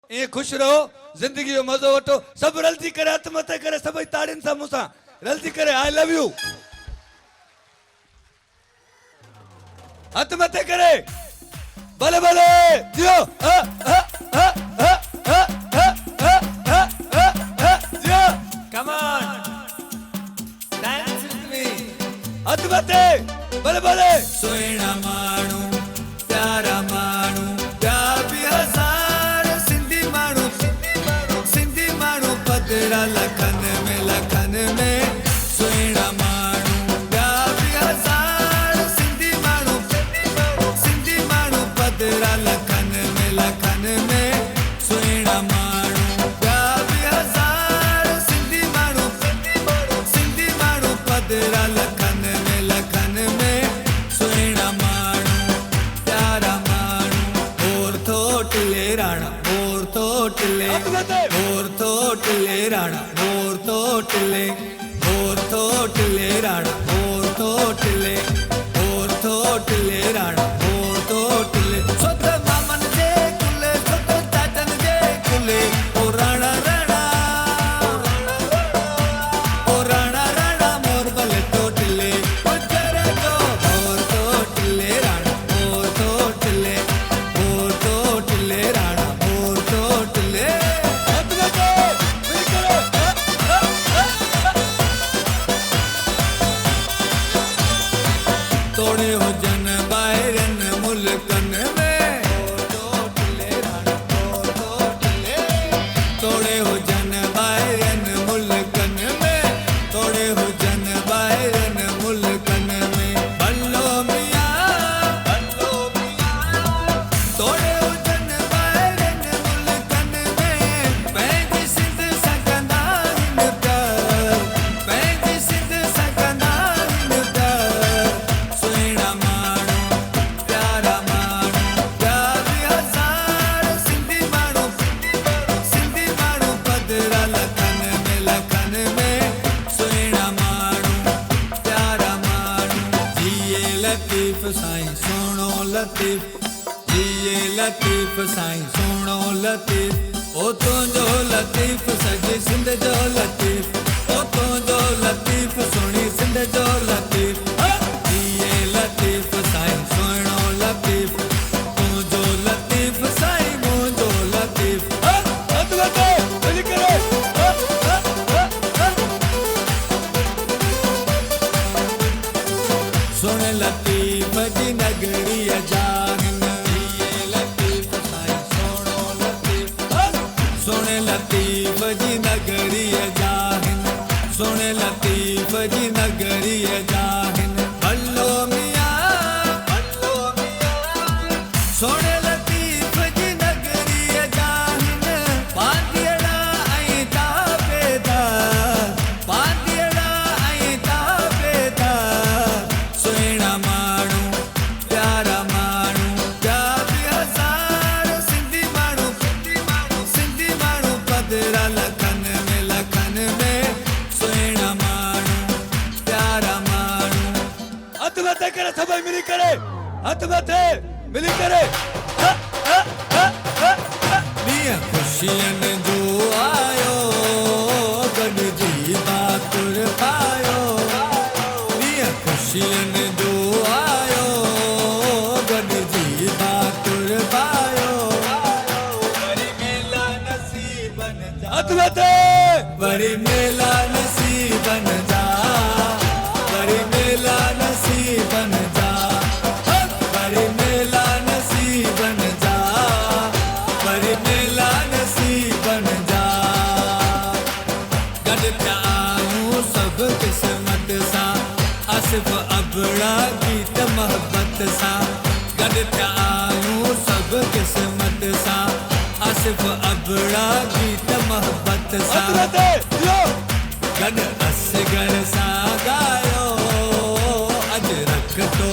ये खुश रहो, जिंदगी जो मजो वठो, सब रलजी करे हथ मथे करे, सब ताड़िन सा मुसा रलजी करे आई लव यू हथ मथे करे, भले भले जियो जियो, come on dance with me, हथ मथे भले भले। सोना मानू प्यारा मानू प्यार भी हजार सिंधी मानू पदरा लखन में सोना मानू प्यार भी हजार सिंधी मानू पदरा लखन में सोना मानू प्यार भी हजार सिंधी मानू पदरा लखन में सोना मानू प्यारा मानू और थोटले राणा और थोटले राणा और थोटले राणा और थोटले राणा और थोटले सोत मामन जे कुले सोत चाचन जे कुले ओ राणा मोर बले थोटले ओ करे तो और थोटले राणा और थोटले राणा और थोटले तोड़े हो जन बाहरन मुल्कन में थोटले राणा तोड़े हो जन बाहरन मुल्कन में तोड़े हो जन बाहरन मुल्कन में बल्लो मियां तोड़े हो जन बाहरन मुल्कन में पैंजी सिंध सकंदा हिन प्यार पैंजी सिंध सकंदा हिन प्यार सोना मानू प्यारा मानू प्यार भी हजार सिंधी मानू पदरा लखन में सोना मानू प्यारा मानू जिए लतीफ साईं सोनो लतीफ जिए लतीफ साईं सोनो लतीफ ओ तुंहिंजो लतीफ सॼी सिंध जो लतीफ ओ तुंहिंजो लतीफ सोणी सिंध जो लतीफ जिए लतीफ साईं सोनो लतीफ तुंहिंजो लतीफ साईं मुंहिंजो लतीफ हथ मथे मिली करे सुन लतीफ जी नगरी जाहिन जिए लतीफ साईं सोनो लतीफ सुन लतीफ जी नगरी जाहिन सुन लतीफ जी नगरी जाहिन भलो मियां सुन लतीफ जी नगरी जाहिन पांदियड़ा ऐं ताबेदार पांदियड़ा ऐं ताबेदार सोना मानू प्यारा मानू प्यार भी हजार सिंधी मानू पदरा लखन में सोना मानू प्यारा मानू हथ मथे करे, सब मिली करे, हथ मथे मिली करे ॾींहुं ख़ुशियन जो आयो गॾिजी बातुर पायो ॾींहुं ख़ुशियन जो आयो गॾिजी बातुर पायो वरी मेला नसीबन जा हथ मथे वरी मेला नसीबन जा वरी मेला नसीबन जा वरी मेला नसीबन जा वरी मेला नसीबन जा गॾ थिया आहियूं सभु क़िस्मत सां आसिफ़ अबड़ा गीत मोहब्बत सां गॾ थिया आहियूं सभु क़िस्मत सां आसिफ़ अबड़ा गीत मोहब्बत सां हथ मथे जियो गॾ असगर सां गायो अॼु रख तो